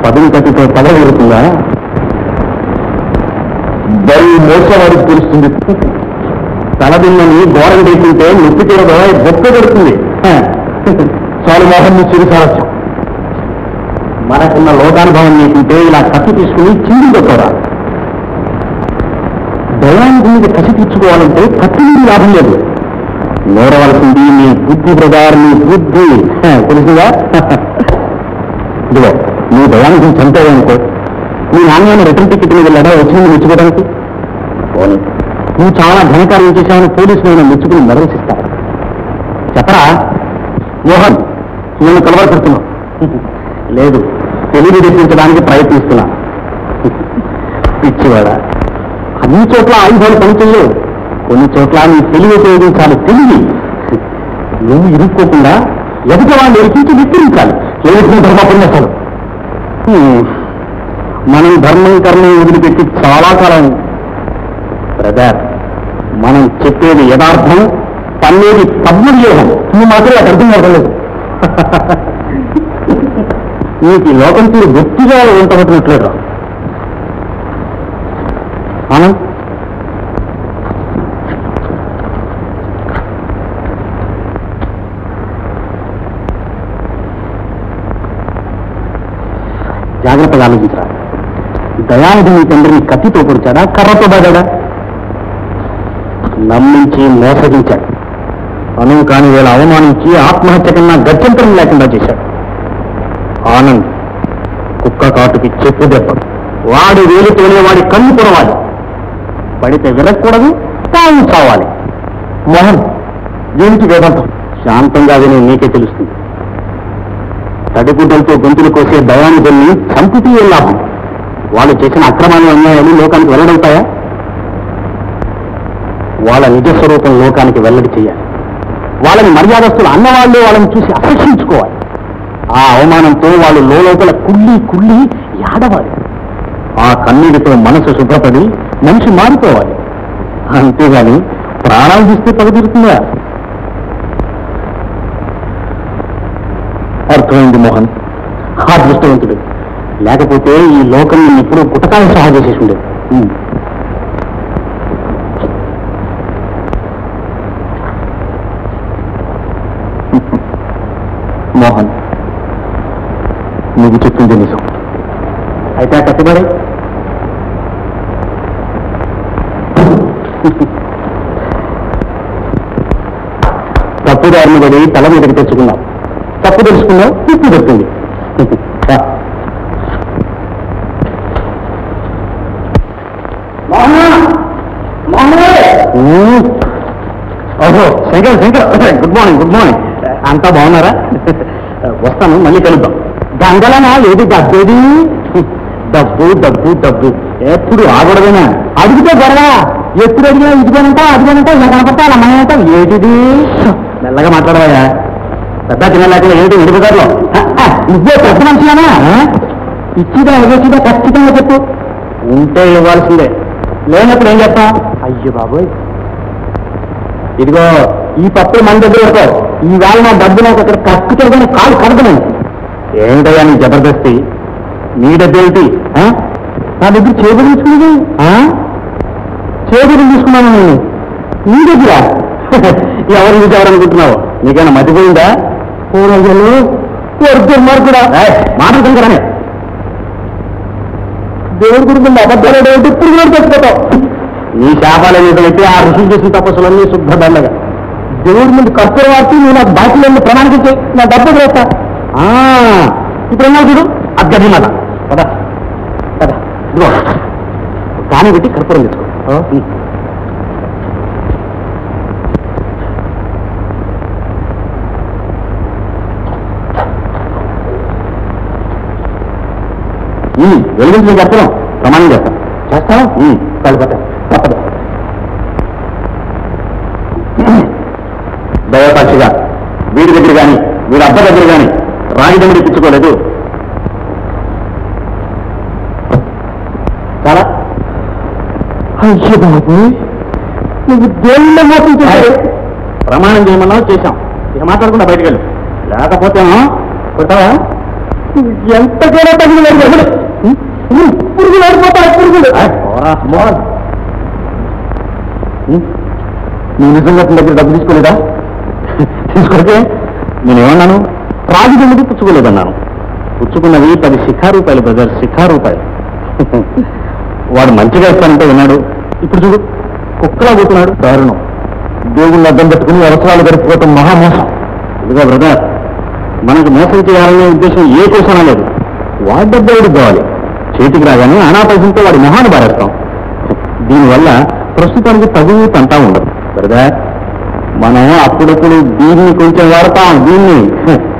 పదవి కట్టితో పదవి పెడుతుందా? బరి మోసవాడికి తెలుస్తుంది. తలదిన్నని గోడలు వేసుకుంటే నొప్పి తీరదో బొక్క పెడుతుంది. చాలు మోహన్ ని చిరు సారస్యం. మనకున్న లోకానుభవం నీకుంటే ఇలా కసి తీసుకుని చిండి కొట్టరా. దయానికి మీద కసి తీర్చుకోవాలంటే కత్తి నుండి లాభం లేదు. నోరవలసింది నీ బుద్ధి ప్రకారం, నీ బుద్ధి తెలుసుగా. ఇదిగో నువ్వు దయానికి చంపేవనుకో, నీ నాణ్యాన్ని రిటర్న్ టికెట్ మీద వెళ్ళడా వచ్చింది మెచ్చుకోవడానికి. పోనీ నువ్వు చాలా ఘనకార్యం చేశావని పోలీసులు నేను మెచ్చుకుని నిర్వహిస్తా. చెప్పరా మోహన్, నేను కలవరపడుతున్నావు. లేదు, తెలివి తెప్పించడానికి ప్రయత్నిస్తున్నా. పిచ్చివాడా, అన్ని చోట్ల ఆయుధాలు పనిచేయవు. కొన్ని చోట్ల నీ తెలివి ఉపయోగించాలి. తెలివి నువ్వు ఇరుక్కోకుండా ఎదుటి వాళ్ళు ఎరికించి విక్రించాలి. లేదు ధర్మపుణ్యసాలు. మనం ధర్మం కర్మం వదిలిపెట్టి చాలా కాలం. బ్రదర్, మనం చెప్పేది యథార్థం, పన్నేది పద్మవ్యూహం. నువ్వు మాత్రం నాకు అర్థం అవ్వలేదు. నీకు ఈ లోకం తీరు వ్యక్తిగా ఉంటబట్టినట్లేరా ఆనంద్? జాగ్రత్తగా ఆలోచించరా. దయానిధి నీ తండ్రిని కత్తితో పొడిచాడా, కర్రతో బాగాడా? నమ్మించి మోసగించాడు. అనువు కాని వేళ అవమానించి ఆత్మహత్య కన్నా గత్యంతరం లేకుండా చేశాడు. ఆనంద్ కుక్క కాటుకి చెప్పు దెబ్బ. వాడి వేలుతోనే వాడి కన్ను పొరవాలి. పడితే విరగకూడదు, తాను చావాలి. మోహన్, ఏమిటి వేదాంతం? శాంతంగా విని నీకే తెలుస్తుంది. తడిగుడ్డలతో గొంతులు కోసే దయానిధుల్ని చంపితే ఏ లాభం? వాళ్ళు చేసిన అక్రమాలు అన్యాయాలు లోకానికి వెల్లడవుతాయా? వాళ్ళ నిజస్వరూపం లోకానికి వెల్లడి చేయాలి. వాళ్ళని మర్యాదస్తులు అన్నవాళ్ళే వాళ్ళని చూసి ఆకర్షించుకోవాలి. ఆ అవమానంతో వాళ్ళు లోపల కుళ్ళి కుళ్ళి ఏడవాలి. ఆ కన్నీటితో మనసు శుభ్రపడి మనిషి మారిపోవాలి. అంతేగాని ప్రాణాలు తీస్తే పగతిరుతుందా? అర్థమైంది మోహన్. ఆ దృష్టవంతుడు లేకపోతే ఈ లోకం ఎప్పుడూ గుటకాయ సహా చేసేసి ఉండేది. మోహన్, నువ్వు చెప్పింది నిజం. అయితే ఆ కట్టుబడి తప్పుదారిని పడి తల మీదకి తెచ్చుకున్నావు. తప్పు తెలుసుకున్నావు, తిప్పు దొరుకుతుంది. ఓహో Shankar, Shankar, good morning, good morning. అంతా బాగున్నారా? వస్తాను, మళ్ళీ కలుద్దాం. గంగలనా ఏది డబ్బేది? డబ్బు డబ్బు డబ్బు ఎప్పుడు ఆగూడదేనా? అడిగితే గొడవ. ఎప్పుడు అడిగినా ఇదిగోనంటా అదిగోనంటా ఇలా కనపడతా అలా అమ్మాయంటా. ఏంటిది? మెల్లగా మాట్లాడవా. పెద్ద తినలేకుండా ఏంటి విడిపదారులో? నువ్వే పెద్ద మనిషినా? ఇచ్చిదా ఇవ్వచ్చిదా ఖచ్చితంగా చెప్పు. ఉంటే ఇవ్వాల్సిందే, లేనప్పుడు ఏం చెప్తా? అయ్యో బాబోయ్, ఇదిగో ఈ పప్పులు మన దగ్గర పడతావు. ఈ వేళ నా డబ్బు నాకు అక్కడ కక్కుతో కాలు కడతాను. ఏమిటయ్యా నీ జబర్దస్తి? నీ డబ్బు ఏమిటి? నా దగ్గర చేతులు తీసుకునేది. చేతులు తీసుకున్నాను నేను నీ దగ్గర. ఎవరు చూసారనుకుంటున్నావు? నీకైనా మర్చిపోయిందా? కూడా మాట్లాడుకుంటానే దేవుడి గురించి అబద్ధాలు ఇప్పుడు కూడా తెచ్చిపోతావు. నీ శాపాలు ఏదైతే ఆ ఋషులు చేసిన తపస్సులన్నీ శుద్ధ దండగా దేవుడి ముందు కర్పూర వార్తి నువ్వు నాకు బాకీలన్నీ ప్రణాళిక నా డబ్బు వేస్తా. ఇప్పుడు ఎన్నా చూడు అద్దది మాట కదా కదా. ఇదిగో దాన్ని పెట్టి కర్పూరం తెచ్చుకో. వెలిగించి చెప్పడం ప్రమాణం చేస్తాం. చేస్తావా? కలిపోతా తప్పదు. దయపాక్షిగా వీడి దగ్గర కానీ వీడి అబ్బ దగ్గర కానీ రాగిదమ్ముడి ఇప్పించుకోలేదు. చాలా అయ్యో బాబు, నువ్వు దేవుళ్ళ మోసం చేశావు. ప్రమాణం చేయమన్నావు, చేశాం. ఇక మాట్లాడకుండా బయటకు వెళ్ళు, లేకపోతే కొడతావా? ఎంతకైనా తగిన పురుగులు ఆడిపోతాయి పురుగులు. నీ నిజంగా అతని దగ్గర డబ్బు తీసుకోలేదా? తీసుకొస్తే నేనేమన్నాను? రాజు జమ్మిది పుచ్చుకోలేదన్నాను. పుచ్చుకున్నవి 10 శిఖా రూపాయలు బ్రదర్, శిఖా రూపాయలు. వాడు మంచిగా ఇస్తానంటే విన్నాడు. ఇప్పుడు చూడు కుక్కలా పోతున్నాడు. దారుణం. దేవుళ్ళు అద్దం పెట్టుకుని అవసరాలు గడిపిపోవటం మహామోసం. ఇదిగో బ్రదర్, మనకు మోసం చేయాలనే ఉద్దేశం ఏ కోసనా లేదు. వాడి డబ్బు కావాలి. చేతికి రాగానే అనాపైసంతో వాడి మొహాన్ని బారేస్తాం. దీనివల్ల ప్రస్తుతానికి తగు తంటా ఉండదు బ్రదర్. మనం అప్పుడప్పుడు దీన్ని కొంచెం వాడతాం. దీన్ని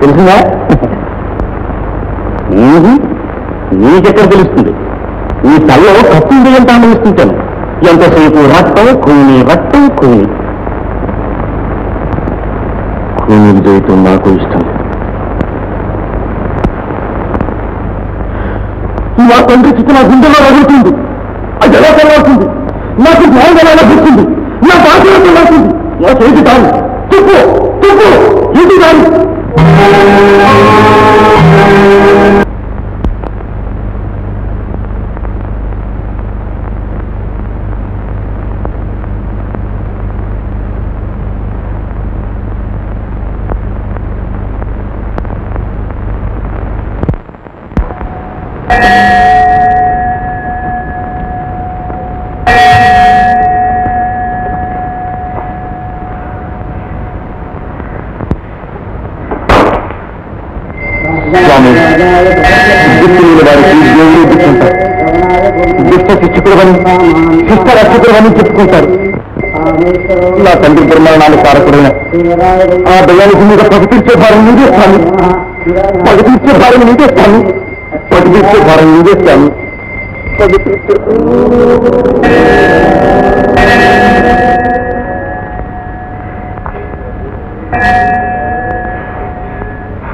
తెలిసిందా? నీకెక్కడ తెలుస్తుంది? నీ తల్లో కత్తి బియ్యం తాండవిస్తుంటాను. ఎంతసేపు రక్తం కూని, రక్తం కూని. కూనీలు చేయటం నాకు ఇష్టం. నా తండ్రి చిత్త నా గుండెలో రగులుతుంది. అది ఎలా తెలవుతుంది? నాకు న్యాయం ఎలా లభిస్తుంది? నా బాధ్యత తెలవుతుంది. నా చేతి దాని చెప్పు చెప్పు ఇది దాని. శిక్షకుడని చెప్పుకుంటారు. నా తండ్రి దుర్మరణాలు కారకుడైన ఆ దయానికి మీద పగతీర్చే భారం నీదేస్తాను. పగతీర్చే భారం నీదేస్తాను. పగతీర్చే భారం నీదేస్తాను. పగతీర్చే